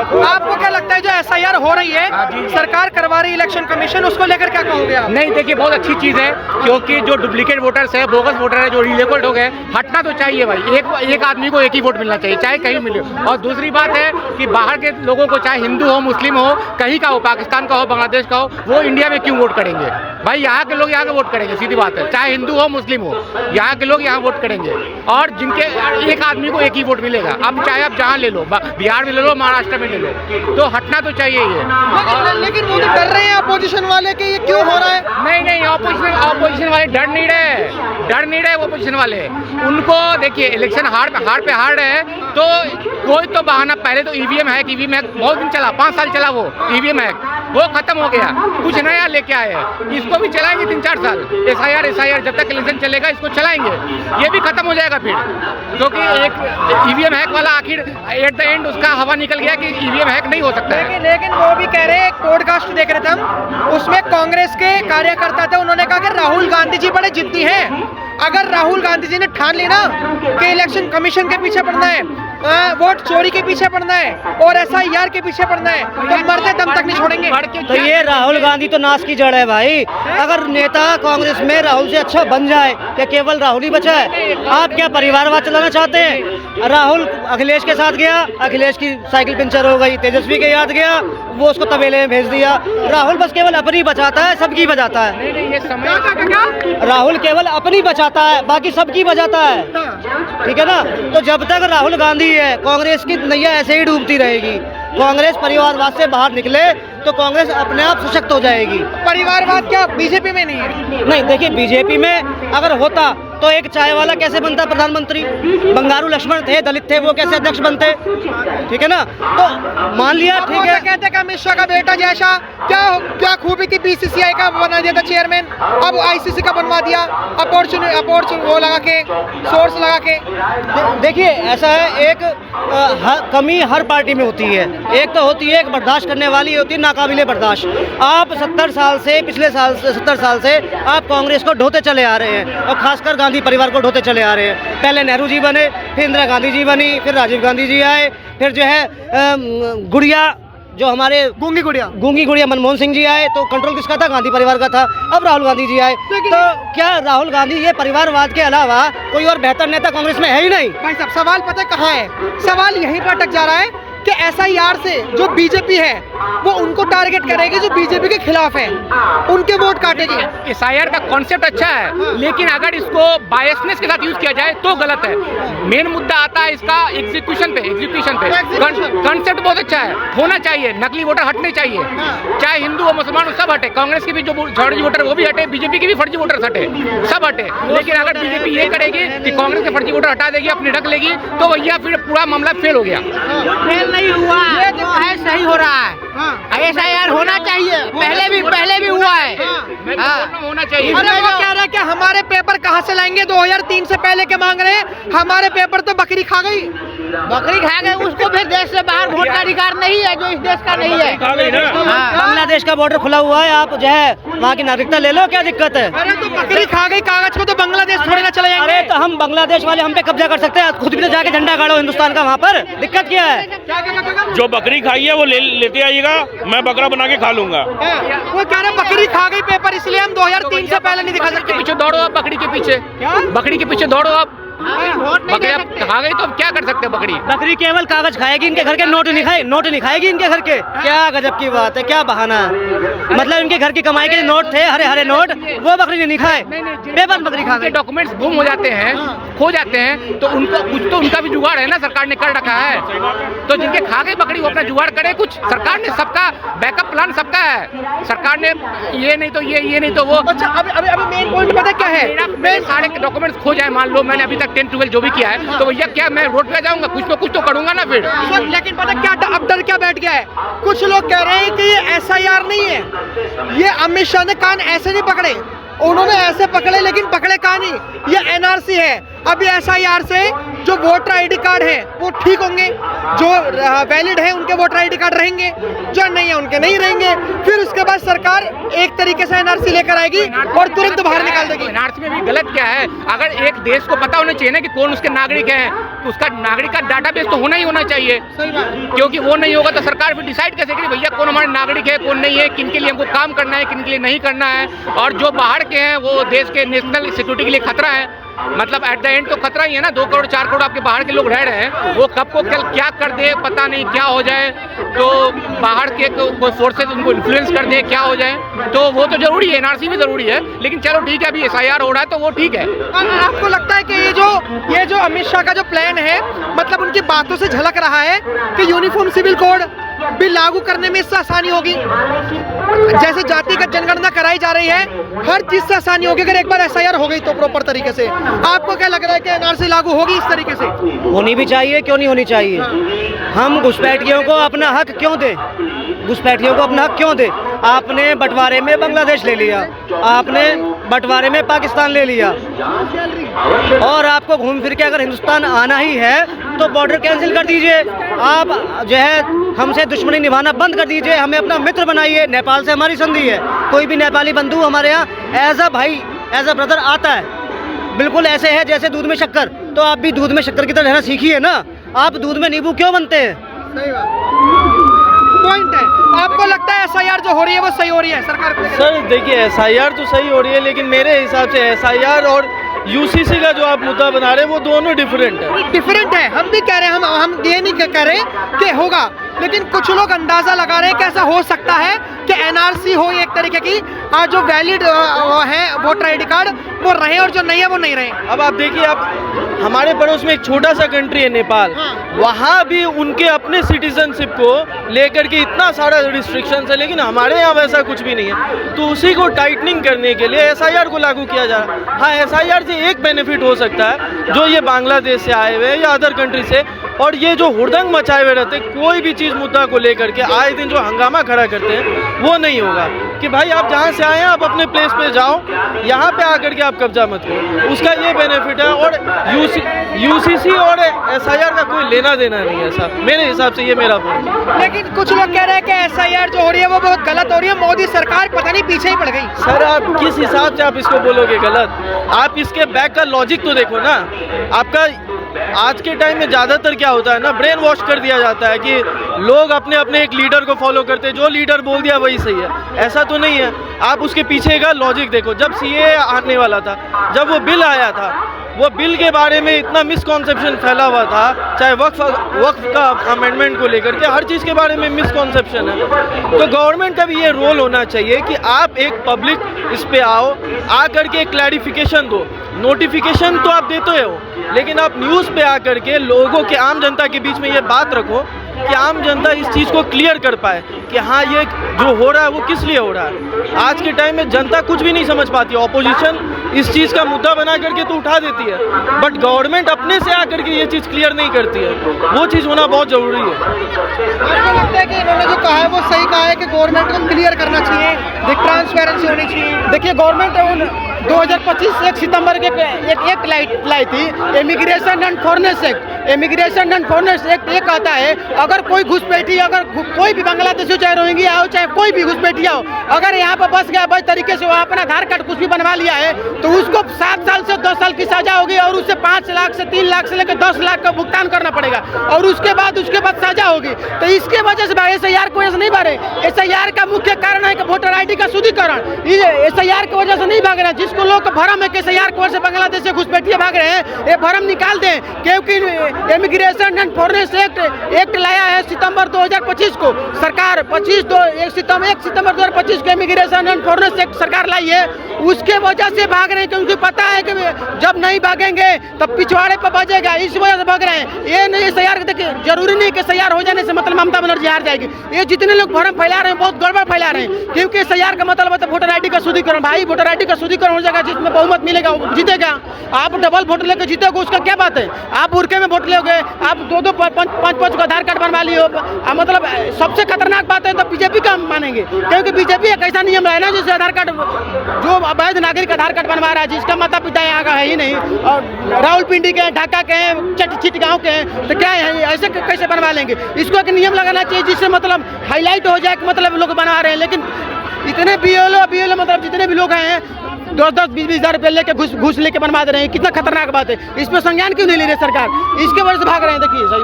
आपको क्या लगता है जो एसआईआर हो रही है, सरकार करवा रही है इलेक्शन कमीशन, उसको लेकर क्या कहोगे आप? नहीं, देखिए बहुत अच्छी चीज़ है, क्योंकि जो डुप्लीकेट वोटर्स है, बोगस वोटर है, जो इलीगल लोग हैं, हटना तो चाहिए भाई। एक आदमी को एक ही वोट मिलना चाहिए, चाहे कहीं मिले। और दूसरी बात है कि बाहर के लोगों को, चाहे हिंदू हो, मुस्लिम हो, कहीं का हो, पाकिस्तान का हो, बांग्लादेश का हो, वो इंडिया में क्यों वोट करेंगे भाई? यहाँ के लोग यहाँ के वोट करेंगे, सीधी बात है। चाहे हिंदू हो, मुस्लिम हो, यहाँ के लोग यहाँ वोट करेंगे। और जिनके एक आदमी को एक ही वोट मिलेगा। अब चाहे आप जहाँ ले लो, बिहार में ले लो, महाराष्ट्र में ले लो, तो हटना तो चाहिए ये। लेकिन वो तो डर रहे हैं अपोजिशन वाले कि ये क्यों हो रहा है। नहीं, ऑपोजिशन वाले डर नहीं रहे ऑपोजिशन वाले। उनको देखिए, इलेक्शन हार पे हार रहे हैं, तो कोई तो बहाना, पहले तो ईवीएम हैक बहुत दिन चला, 5 साल चला वो ईवीएम हैक, वो खत्म हो गया, कुछ नया लेके आए हैं। इसको भी चलाएंगे 3-4 साल। एसआईआर जब तक इलेक्शन चलेगा इसको चलाएंगे, ये भी खत्म हो जाएगा फिर, क्योंकि एक ईवीएम हैक वाला आखिर एट द एंड उसका हवा निकल गया कि ईवीएम हैक नहीं हो सकता है। लेकिन वो भी कह रहे हैं, पॉडकास्ट देख रहे थे हम, उसमें कांग्रेस के कार्यकर्ता थे, उन्होंने कहा कि राहुल गांधी जी बड़े जिद्दी हैं। अगर राहुल गांधी जी ने ठान ली ना कि इलेक्शन कमीशन के पीछे पड़ना है, वोट चोरी के पीछे पड़ना है और एसआईआर के पीछे पड़ना है, तो मरते दम तक नहीं छोड़ेंगे। तो ये राहुल गांधी तो नाश की जड़ है भाई। अगर नेता कांग्रेस में राहुल से अच्छा बन जाए, क्या केवल राहुल ही बचा है? आप क्या परिवारवाद चलाना चाहते हैं? राहुल अखिलेश के साथ गया, अखिलेश की साइकिल पंचर हो गई, तेजस्वी के याद गया, वो उसको तबेले में भेज दिया। राहुल बस केवल अपनी बचाता है, सबकी बजाता है। ये समय राहुल केवल अपनी बचाता है, बाकी सबकी बजाता है, ठीक है ना? तो जब तक राहुल गांधी है, कांग्रेस की नैया ऐसे ही डूबती रहेगी। कांग्रेस परिवारवाद से बाहर निकले तो कांग्रेस अपने आप सशक्त हो जाएगी। परिवारवाद क्या बीजेपी में नहीं है? नहीं, देखिए, बीजेपी में अगर होता तो एक चाय वाला कैसे बनता प्रधानमंत्री? बंगारू लक्ष्मण थे, दलित थे, वो कैसे अध्यक्ष बनते? ठीक है ना? तो मान लिया, ठीक है। कहते हैं कि अमित शाह का बेटा जैसा क्या खूबी थी, बीसीसीआई का बना दिया था चेयरमैन, अब आईसीसी का बनवा दिया, अपॉर्चुनिटी वो लगा के, सोर्स लगा के। देखिए, ऐसा है, एक कमी हर पार्टी में होती है। एक तो होती है, एक बर्दाश्त करने वाली होती है, नाकाबिले बर्दाश्त। आप पिछले 70 साल से आप कांग्रेस को ढोते चले आ रहे हैं, और खासकर गांधी परिवार को ढोते चले आ रहे हैं। पहले नेहरू जी बने, फिर इंदिरा गांधी जी बनी, फिर राजीव गांधी जी आए, फिर जो है गुड़िया, जो हमारे गूंगी गुड़िया मनमोहन सिंह जी आए, तो कंट्रोल किसका था? गांधी परिवार का था। अब राहुल गांधी जी आए, तो क्या राहुल गांधी ये परिवारवाद के अलावा कोई और बेहतर नेता कांग्रेस में है ही नहीं? भाई साहब, सवाल पता है कहाँ है? सवाल यहीं पर अटक जा रहा है कि एसआईआर से जो बीजेपी है वो उनको टारगेट करेगी जो बीजेपी के खिलाफ है, उनके वोट काटेगी। एसआईआर का कॉन्सेप्ट अच्छा है, लेकिन अगर इसको बायसनेस के साथ यूज किया जाए तो गलत है। मेन मुद्दा आता है इसका एग्जीक्यूशन पे। कॉन्सेप्ट बहुत अच्छा है, होना चाहिए, नकली वोटर हटने चाहिए, चाहे हिंदू हो, मुसलमान हो, सब हटे। कांग्रेस के भी जो फर्जी वोटर वो भी हटे, बीजेपी के भी फर्जी वोटर हटे, सब हटे। लेकिन अगर बीजेपी ये करेगी कि कांग्रेस के फर्जी वोटर हटा देगी, अपनी ढक लेगी, तो भैया फिर पूरा मामला फेल हो गया। नहीं हुआ, ये जो है सही हो रहा है। एसआईआर होना चाहिए, पहले भी हुआ है। होना चाहिए। अरे वो कह रहे हैं कि हमारे पेपर कहाँ से लाएंगे, 2003 से पहले के मांग रहे हैं, हमारे पेपर तो बकरी खा गई। उसको फिर देश से बाहर वोट का अधिकार नहीं है, जो इस देश का नहीं है। बांग्लादेश का बॉर्डर खुला हुआ है, आप जो है वहाँ की नागरिकता ले लो, क्या दिक्कत है? अरे तो बकरी खा गई कागज को, तो बांग्लादेश थोड़ी ना चले जाएंगे। अरे तो हम बांग्लादेश वाले हम पे कब्जा कर सकते हैं, खुद भी तो जाके झंडा गाड़ो हिंदुस्तान का वहाँ पर, दिक्कत क्या है? जो बकरी खाई है वो लेते आइएगा, मैं बकरा बना के खा लूंगा। वो कह रहे बकरी खा गई पेपर, इसलिए हम 2003 से पहले नहीं दिखा सकते। पीछे दौड़ो आप, बकरी के पीछे दौड़ो आप। बकरी खा गई तो अब क्या कर सकते हैं? बकरी केवल कागज खाएगी, इनके घर के नोट नहीं खाएगी इनके घर के। क्या गजब की बात है, क्या बहाना है? मतलब इनके घर की कमाई के नोट थे, हरे नोट, वो बकरी नहीं खाए, पेपर बकरी खा गई। डॉक्यूमेंट्स गुम हो जाते हैं, खो जाते हैं, तो उनको कुछ तो उनका भी जुगाड़ है ना, सरकार ने कर रखा है। तो जिनके खा गई बकरी वो अपना जुगाड़ करे कुछ। सरकार ने सबका बैकअप प्लान सबका है, सरकार ने ये नहीं तो ये नहीं तो वो। अच्छा, अभी मेन पॉइंट पता क्या है? मेरे सारे डॉक्यूमेंट्स खो जाए, मान लो मैंने अभी तक 10-12 जो भी किया है, तो भैया क्या मैं रोड पे जाऊंगा? कुछ तो करूंगा ना फिर। लेकिन पता क्या अब डर क्या बैठ गया है? कुछ लोग कह रहे हैं कि ये एसआईआर नहीं है, ये अमित शाह ने कान ऐसे नहीं पकड़े, उन्होंने ऐसे पकड़े, लेकिन पकड़े कान नहीं, ये एनआरसी है। अब SIR से जो वोटर ID कार्ड है वो ठीक होंगे, जो वैलिड है उनके वोटर ID कार्ड रहेंगे, जो नहीं है उनके नहीं रहेंगे। फिर उसके बाद सरकार एक तरीके से NRC लेकर आएगी और तुरंत बाहर निकाल देगी। NRC में भी गलत क्या है? अगर एक देश को पता होना चाहिए ना कि कौन उसके नागरिक हैं, तो उसका नागरिक का डाटाबेस तो होना ही होना चाहिए। सही बात। क्योंकि वो नहीं होगा तो सरकार फिर डिसाइड कैसे करेगी भैया कौन हमारे नागरिक है कौन नहीं है, किन के लिए हमको काम करना है किन के लिए नहीं करना है। और जो बाहर के हैं वो देश के नेशनल सिक्योरिटी के लिए खतरा है, मतलब एट द एंड तो खतरा ही है ना। 2 करोड़ 4 करोड़ आपके बाहर के लोग रह रहे हैं, वो कब को क्या कर दे पता नहीं, क्या हो जाए, तो बाहर के कोई फोर्सेस उनको इन्फ्लुएंस कर दे, क्या हो जाए, तो वो तो जरूरी है। NRC भी जरूरी है, लेकिन चलो ठीक है अभी SIR हो रहा है तो वो ठीक है। आपको लगता है कि ये जो अमित शाह का जो प्लान है, मतलब उनकी बातों से झलक रहा है कि यूनिफॉर्म सिविल कोड बिल लागू करने में इससे आसानी होगी, जैसे जातिगत जनगणना कराई जा रही है, हर चीज से आसानी होगी अगर एक बार SIR हो गई तो प्रॉपर तरीके से। आपको क्या लग रहा है कि NRC लागू होगी इस तरीके से? होनी भी चाहिए, क्यों नहीं होनी चाहिए। हम घुसपैठियों को अपना हक क्यों दें, घुसपैठियों को अपना हक क्यों दें। आपने बंटवारे में बांग्लादेश ले लिया, आपने बंटवारे में पाकिस्तान ले लिया, और आपको घूम फिर के अगर हिंदुस्तान आना ही है तो बॉर्डर कैंसिल कर दीजिए। आप जो है हमसे दुश्मनी निभाना बंद कर दीजिए, हमें अपना मित्र बनाइए। नेपाल से हमारी संधि है, कोई भी नेपाली बंधु हमारे यहाँ एज अ भाई एज अ ब्रदर आता है, बिल्कुल ऐसे है जैसे दूध में शक्कर। तो आप भी दूध में शक्कर की तरह रहना सीखिए ना, आप दूध में नींबू क्यों बनते हैं? सही बात, पॉइंट है। आपको लगता है SIR जो हो रही है वो सही हो रही है सरकार को? सर देखिए SIR तो सही हो रही है, लेकिन मेरे हिसाब से SIR और UCC का जो आप मुद्दा बना रहे हैं वो दोनों डिफरेंट है। डिफरेंट है, हम भी कह रहे हैं, हम ये नहीं कह रहे कि होगा, लेकिन कुछ लोग अंदाजा लगा रहे हैं कि ऐसा हो सकता है कि NRC हो एक तरीके की, जो वैलिड है वोटर ID कार्ड वो रहे और जो नहीं है वो नहीं रहे। अब आप देखिए, आप हमारे पड़ोस में एक छोटा सा कंट्री है नेपाल, वहाँ भी उनके अपने सिटीजनशिप को लेकर के इतना सारा रिस्ट्रिक्शंस है, लेकिन हमारे यहाँ वैसा कुछ भी नहीं है। तो उसी को टाइटनिंग करने के लिए SIR को लागू किया जा रहा है। हाँ, SIR से एक बेनिफिट हो सकता है, जो ये बांग्लादेश से आए हुए या अदर कंट्री से, और ये जो हुड़दंग मचाए हुए रहते कोई भी चीज़ मुद्दा को लेकर के आए दिन जो हंगामा खड़ा करते हैं, वो नहीं होगा कि भाई आप जहाँ से आए हैं आप अपने प्लेस पे जाओ, यहाँ पे आकर के आप कब्जा मत करो। उसका ये बेनिफिट है, और UCC और SIR का कोई लेना देना नहीं है साहब, मेरे हिसाब से ये मेरा पॉइंट। लेकिन कुछ लोग कह रहे हैं कि SIR जो हो रही है वो बहुत गलत हो रही है, मोदी सरकार पता नहीं पीछे ही पड़ गई। सर आप किस हिसाब से आप इसको बोलोगे गलत? आप इसके बैक का लॉजिक तो देखो ना। आपका आज के टाइम में ज़्यादातर क्या होता है ना, ब्रेन वॉश कर दिया जाता है कि लोग अपने अपने एक लीडर को फॉलो करते हैं, जो लीडर बोल दिया वही सही है। ऐसा तो नहीं है, आप उसके पीछे का लॉजिक देखो। जब CAA आने वाला था, जब वो बिल आया था, वो बिल के बारे में इतना मिसकॉन्सेप्शन फैला हुआ था, चाहे वक्फ का अमेंडमेंट को लेकर के, हर चीज़ के बारे में मिसकॉन्सेप्शन है। तो गवर्नमेंट का भी ये रोल होना चाहिए कि आप एक पब्लिक इस पे आओ, आ करके क्लैरिफिकेशन दो। नोटिफिकेशन तो आप देते हो, लेकिन आप न्यूज़ पे आकर के लोगों के, आम जनता के बीच में ये बात रखो कि आम जनता इस चीज़ को क्लियर कर पाए कि हाँ ये जो हो रहा है वो किस लिए हो रहा है। आज के टाइम में जनता कुछ भी नहीं समझ पाती है, ऑपोजिशन इस चीज़ का मुद्दा बना करके तो उठा देती है, बट गवर्नमेंट अपने से आकर के ये चीज़ क्लियर नहीं करती है। वो चीज़ होना बहुत ज़रूरी है। आपको लगता है कि इन्होंने जो कहा है वो सही कहा है कि गवर्नमेंट को क्लियर करना चाहिए, ट्रांसपेरेंसी होनी चाहिए? देखिए गवर्नमेंट 2025 1 सितंबर के एक लाई थी, immigration and foreigners act. Immigration and foreigners act ये कहता है अगर कोई घुसपैठी, अगर कोई भी बांग्लादेशी हो, चाहे रोहिंग्या हो, चाहे कोई भी घुसपैठिया हो, अगर यहाँ पर बस गया बस तरीके से, वो अपना आधार कार्ड कुछ भी बनवा लिया है, तो उसको 7 साल से 10 साल की सजा होगी, और उससे 5 लाख से 3 लाख से लेकर 10 लाख का भुगतान करना पड़ेगा, और उसके बाद सजा होगी। तो इसके वजह से SIR को वजह से नहीं भागे। SIR का मुख्य कारण है कि वोटर ID का शुद्धिकरण। SIR की वजह से नहीं भाग रहे हैं, जिसको लोग का भरम है कि SIR की वजह से बांग्लादेश से घुसपैठिए भाग रहे हैं, ये भरम निकाल दें, क्योंकि इमिग्रेशन एंड फॉरेनर्स एक्ट लाया है सितंबर 2025 को सरकार। 1 सितंबर 2025 को इमिग्रेशन एंड फॉरेनर्स एक्ट सरकार लाई है, उसके वजह से भाग रहे हैं, क्योंकि पता है कि जब नहीं भागेंगे तब पिछवाड़े पर बजेगा, इस वजह से भाग रहे हैं। ये नहीं SIR, देखिए जरूरी नहीं कि SIR हो जाने से मतलब ममता बनर्जी हार जाएगी। ये जितने लोग भरम फैला रहे हैं बहुत गड़बड़ फैला रहे हैं, क्योंकि SIR का मतलब है वोटर ID का शुद्धिकरण। भाई वोटर ID का शुद्धिकरण हो जाएगा, जिसमें बहुमत मिलेगा वो जीतेगा। आप डबल वोट लेकर जीतेगा, उसका क्या बात है? आप बुरके में वोट लोगे आप दो दो पाँच का आधार कार्ड बनवा लियो। मतलब सबसे खतरनाक बात है तो बीजेपी का मानेंगे, क्योंकि बीजेपी एक ऐसा नियम है ना जिससे आधार कार्ड जो अवैध नागरिक आधार कार्ड बनवा रहा है जिसका माता पिता यहाँ का है ही नहीं, और रावलपिंडी के हैं, ढाका के हैं, चिटगांव के हैं, तो क्या है ऐसे कैसे बनवा लेंगे? इसको एक नियम लगाना चाहिए जिससे मतलब हाईलाइट हो जाए कि मतलब लोग बनवा रहे हैं। लेकिन इतने बीएलओ मतलब जितने भी लोग हैं 10-10, 20-20 हज़ार रुपये लेके घूस लेके बनवा दे रहे हैं। कितना खतरनाक बात है, इस पर संज्ञान क्यों नहीं ले रही सरकार? इसके वजह से भाग रहे हैं। देखिए सही